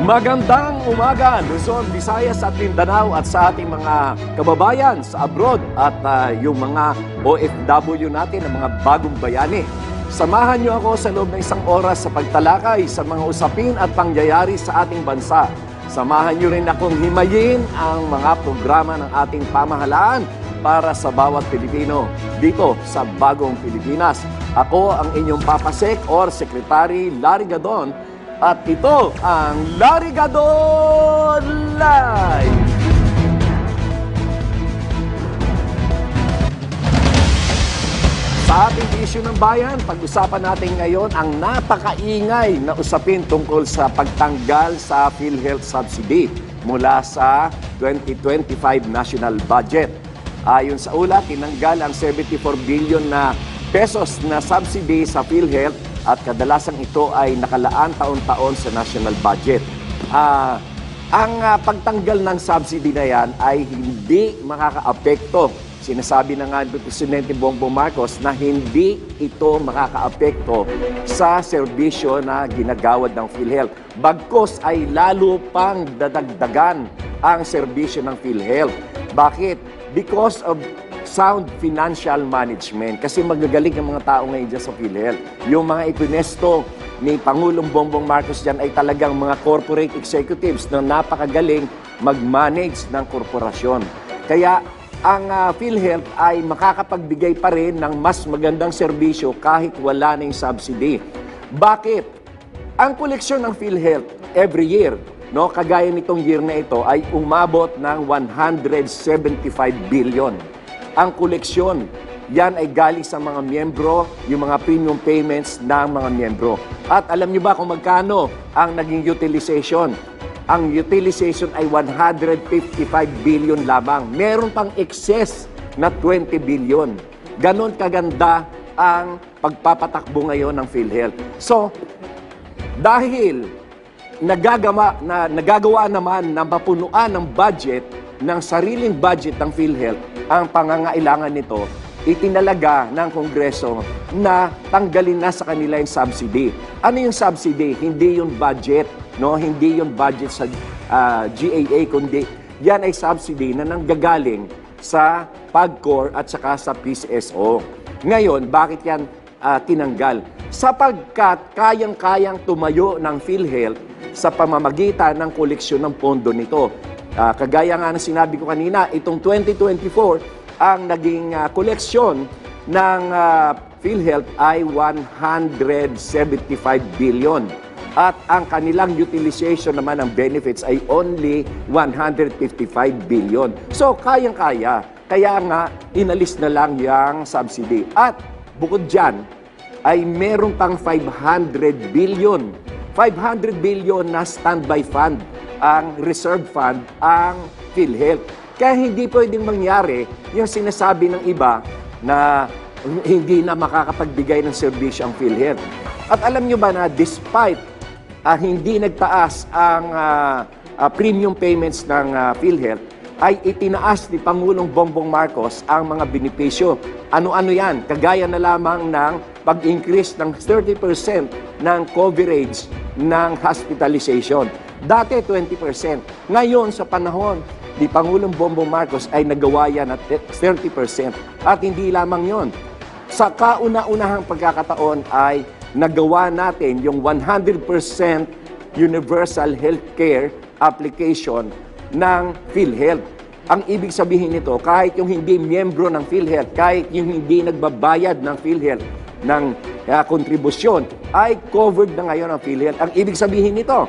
Magandang umaga, Luzon, Visayas at Mindanao at sa ating mga kababayan sa abroad at yung mga OFW natin, ang mga bagong bayani. Samahan niyo ako sa loob ng isang oras sa pagtalakay sa mga usapin at pangyayari sa ating bansa. Samahan niyo rin akong himayin ang mga programa ng ating pamahalaan para sa bawat Pilipino dito sa Bagong Pilipinas. Ako ang inyong papasek or Secretary Larry Gadon. At ito ang Larry Gadon Live! Sa ating issue ng bayan, pag-usapan natin ngayon ang napakaingay na usapin tungkol sa pagtanggal sa PhilHealth subsidy mula sa 2025 national budget. Ayon sa ulat, tinanggal ang 74 billion na pesos na subsidy sa PhilHealth at kadalasang ito ay nakalaan taon-taon sa national budget. Ang pagtanggal ng subsidy na yan ay hindi makakaapekto. Sinasabi na nga ni Presidente Bongbong Marcos na hindi ito makakaapekto sa serbisyo na ginagawad ng PhilHealth. Bagkus ay lalo pang dadagdagan ang serbisyo ng PhilHealth. Bakit? Because of sound financial management. Kasi magagaling ang mga tao ngayon dyan sa PhilHealth. Yung mga ipinesto ni Pangulong Bongbong Marcos dyan ay talagang mga corporate executives na napakagaling mag-manage ng korporasyon. Kaya ang PhilHealth ay makakapagbigay pa rin ng mas magandang serbisyo kahit wala na yung subsidy. Bakit? Ang koleksyon ng PhilHealth every year, no, kagaya nitong year na ito, ay umabot ng 175 billion. Ang koleksyon, yan ay galing sa mga miyembro, yung mga premium payments ng mga miyembro. At alam niyo ba kung magkano ang naging utilization? Ang utilization ay 155 billion lamang. Meron pang excess na 20 billion. Ganon kaganda ang pagpapatakbo ngayon ng PhilHealth. So, dahil nagagawa naman na mapunuan ng budget, ng sariling budget ng PhilHealth, ang pangangailangan nito, itinalaga ng Kongreso na tanggalin na sa kanila yung subsidy. Ano yung subsidy? Hindi yung budget, no? Hindi yung budget sa GAA, kundi yan ay subsidy na nanggagaling sa PAGCOR at saka sa PCSO. Ngayon, bakit yan tinanggal? Sapagkat kayang-kayang tumayo ng PhilHealth sa pamamagitan ng koleksyon ng pondo nito. Kagaya nga ng sinabi ko kanina, itong 2024, ang naging koleksyon ng PhilHealth ay 175 billion. At ang kanilang utilization naman ng benefits ay only 155 billion. So, kayang-kaya. Kaya nga, inalis na lang yung subsidy. At bukod dyan, ay meron pang 500 billion. 500 billion na standby fund, ang reserve fund, ang PhilHealth. Kaya hindi pwedeng mangyari yung sinasabi ng iba na hindi na makakapagbigay ng serbisyo ang PhilHealth. At alam nyo ba na despite hindi nagtaas ang premium payments ng PhilHealth, ay itinaas ni Pangulong Bongbong Marcos ang mga benepisyo. Ano-ano yan? Kagaya na lamang ng pag-increase ng 30% ng coverage ng hospitalization. Dati 20%. Ngayon sa panahon ni Pangulong Bongbong Marcos ay nagawa yan at 30%. At hindi lamang yon. Sa kauna-unahang pagkakataon ay nagawa natin yung 100% universal healthcare application ng PhilHealth. Ang ibig sabihin nito, kahit yung hindi miyembro ng PhilHealth, kahit yung hindi nagbabayad ng PhilHealth ng kontribusyon, ay covered na ngayon ng PhilHealth. Ang ibig sabihin nito,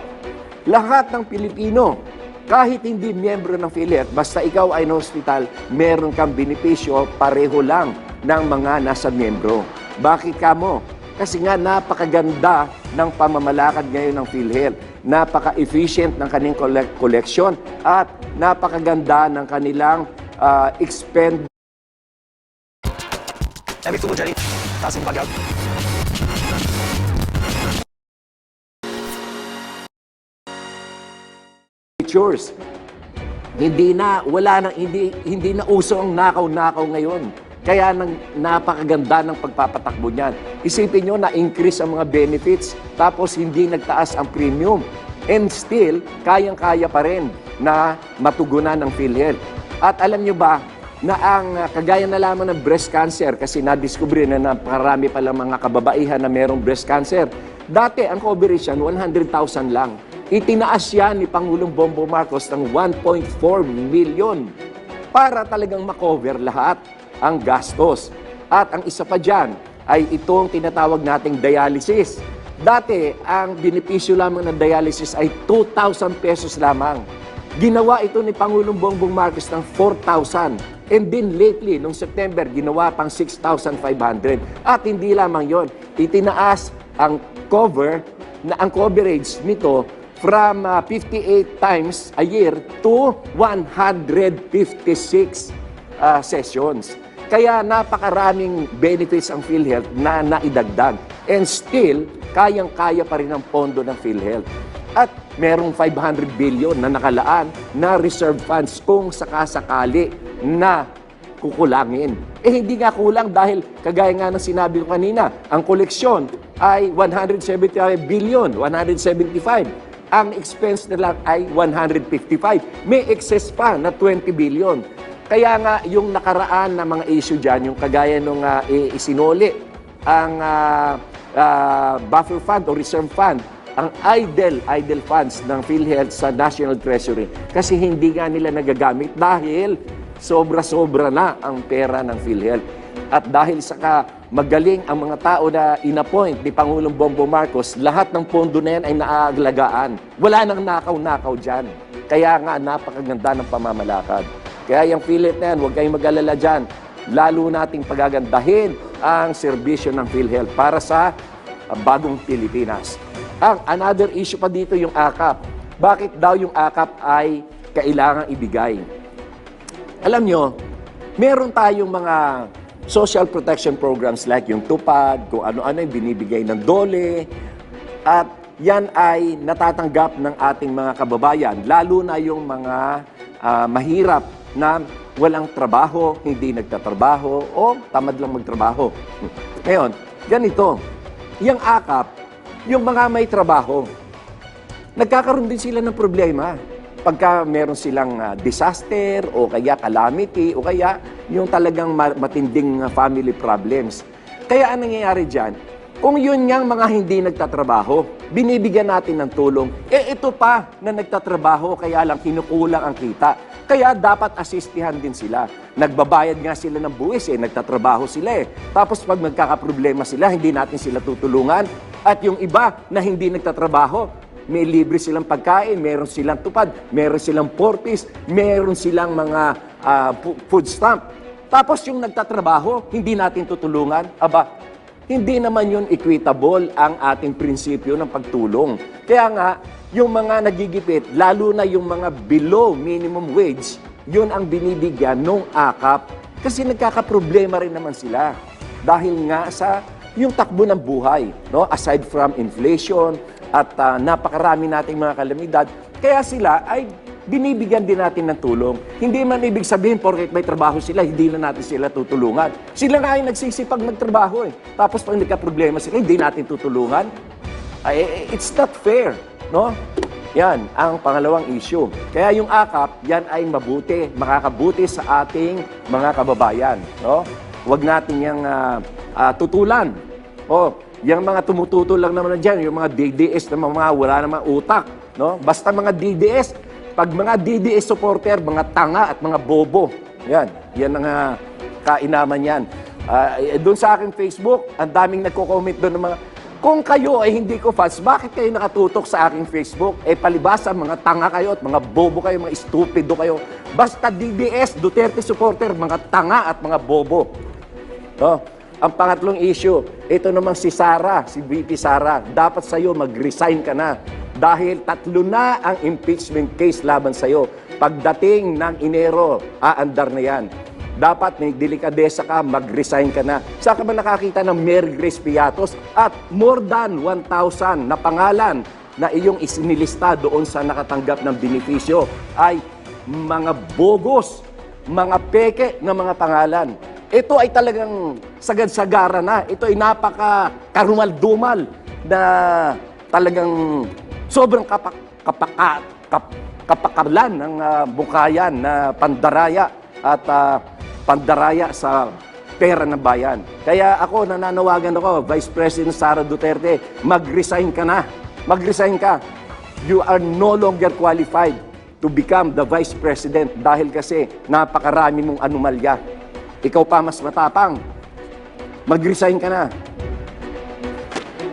lahat ng Pilipino, kahit hindi miyembro ng PhilHealth, basta ikaw ay na-hospital, meron kang benepisyo pareho lang ng mga nasa miyembro. Bakit ka mo? Kasi nga napakaganda ng pamamalakad ngayon ng PhilHealth. Napaka-efficient ng kanilang collection at napakaganda ng kanilang expend. Hindi na uso ang nakaw-nakaw ngayon. Kaya napakaganda ng pagpapatakbo niyan. Isipin nyo na increase ang mga benefits, tapos hindi nagtaas ang premium. And still, kayang-kaya pa rin na matugunan ng PhilHealth. At alam nyo ba, na ang kagaya na lamang ng breast cancer, kasi nadiskubre na napakarami pala mga kababaihan na merong breast cancer. Dati, ang coverage yan, 100,000 lang. Itinaas yan ni Pangulong Bongbong Marcos ng 1.4 million para talagang makover lahat ang gastos. At ang isa pa dyan ay itong tinatawag nating dialysis. Dati, ang benepisyo lamang ng dialysis ay 2,000 pesos lamang. Ginawa ito ni Pangulong Bongbong Marcos ng 4,000. And then lately, noong September, ginawa pang 6,500. At hindi lamang yon, itinaas ang coverage nito from 58 times a year to 156 sessions. Kaya napakaraming benefits ang PhilHealth na naidagdag. And still, kayang-kaya pa rin ang pondo ng PhilHealth. At merong 500 billion na nakalaan na reserve funds kung sakasakali na kukulangin. Hindi nga kulang dahil kagaya nga ng sinabi ko kanina, ang koleksyon ay 175 billion, 175. Ang expense nila ay 155. May excess pa na 20 billion. Kaya nga yung nakaraan na mga issue dyan, yung kagaya nung isinuli ang buffer fund o reserve fund, ang idle funds ng PhilHealth sa National Treasury kasi hindi nga nila nagagamit dahil sobra-sobra na ang pera ng PhilHealth. At dahil sa magaling ang mga tao na inappoint ni Pangulong Bongbong Marcos, lahat ng pondo na yan ay naaaglagaan. Wala nang nakaw-nakaw dyan. Kaya nga napakaganda ng pamamalakad. Kaya yung PhilHealth na yan, huwag kayong mag-alala dyan. Lalo nating pagagandahin ang serbisyo ng PhilHealth para sa bagong Pilipinas. Another issue pa dito yung AKAP. Bakit daw yung AKAP ay kailangang ibigay? Alam nyo, meron tayong mga social protection programs like yung TUPAD, kung ano-ano yung binibigay ng DOLE, at yan ay natatanggap ng ating mga kababayan, lalo na yung mga mahirap na walang trabaho, hindi nagtatrabaho, o tamad lang magtrabaho. Ngayon, ganito, yung AKAP, yung mga may trabaho, nagkakaroon din sila ng problema. Pagka meron silang disaster o kaya calamity o kaya yung talagang matinding family problems. Kaya anong nangyayari dyan? Kung yun niyang mga hindi nagtatrabaho, binibigyan natin ng tulong, ito pa na nagtatrabaho kaya lang kinukulang ang kita. Kaya dapat asistihan din sila. Nagbabayad nga sila ng buwis nagtatrabaho sila Tapos pag nagkakaproblema sila, hindi natin sila tutulungan. At yung iba na hindi nagtatrabaho, may libre silang pagkain, meron silang tupad, meron silang 4-piece, meron silang mga food stamp. Tapos yung nagtatrabaho, hindi natin tutulungan. Hindi naman yun equitable ang ating prinsipyo ng pagtulong. Kaya nga, yung mga nagigipit, lalo na yung mga below minimum wage, yun ang binibigyan ng AKAP kasi nagkakaproblema rin naman sila. Dahil nga sa yung takbo ng buhay, no? Aside from inflation at napakarami nating mga kalamidad, kaya sila ay binibigyan din natin ng tulong. Hindi man ibig sabihin, porket may trabaho sila, hindi na natin sila tutulungan. Sila nga ay nagsisipag magtrabaho Tapos pag nagka-problema sila, hindi natin tutulungan. It's not fair, no? Yan ang pangalawang issue. Kaya yung AKAP, yan ay mabuti, makakabuti sa ating mga kababayan, no? Huwag natin yung tutulan. Yung mga tumututol lang naman dyan, yung mga DDS na mga wala namang utak, no? Basta mga DDS, pag mga DDS supporter, mga tanga at mga bobo. Yan ang kainaman yan. Doon sa aking Facebook, ang daming nagko-comment doon ng mga, kung kayo ay hindi ko fans, bakit kayo nakatutok sa aking Facebook? Palibasa, mga tanga kayo at mga bobo kayo, mga stupido kayo. Basta DDS, Duterte supporter, mga tanga at mga bobo. Ang pangatlong issue, ito namang si Sara, si VP Sara, dapat sa'yo mag-resign ka na. Dahil 3 na ang impeachment case laban sa'yo. Pagdating ng Enero, aandar na yan. Dapat may delikadesa ka, mag-resign ka na. Saan ka ba nakakita ng Mary Grace Piatos at more than 1,000 na pangalan na iyong isinilista doon sa nakatanggap ng benepisyo ay mga bogus, mga peke na mga pangalan. Ito ay talagang sagad-sagara na. Ito ay napaka-karumal-dumal na talagang Sobrang kapakalan ng bukayan na pandaraya at pandaraya sa pera ng bayan. Kaya ako, nananawagan ako, Vice President Sara Duterte, mag-resign ka na. Mag-resign ka. You are no longer qualified to become the Vice President dahil kasi napakarami mong anomalya. Ikaw pa mas matapang. Mag-resign ka na.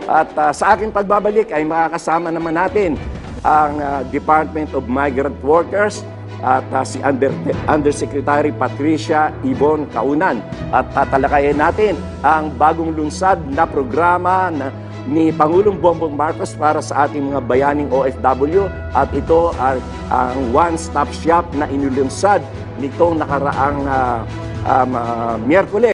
At sa aking pagbabalik ay makakasama naman natin ang Department of Migrant Workers at si Undersecretary Patricia Ibon Kaunan. At tatalakayin natin ang bagong lunsad na programa ni Pangulong Bongbong Marcos para sa ating mga bayaning OFW. At ito ay ang one-stop shop na inilunsad nitong nakaraang Miyerkules.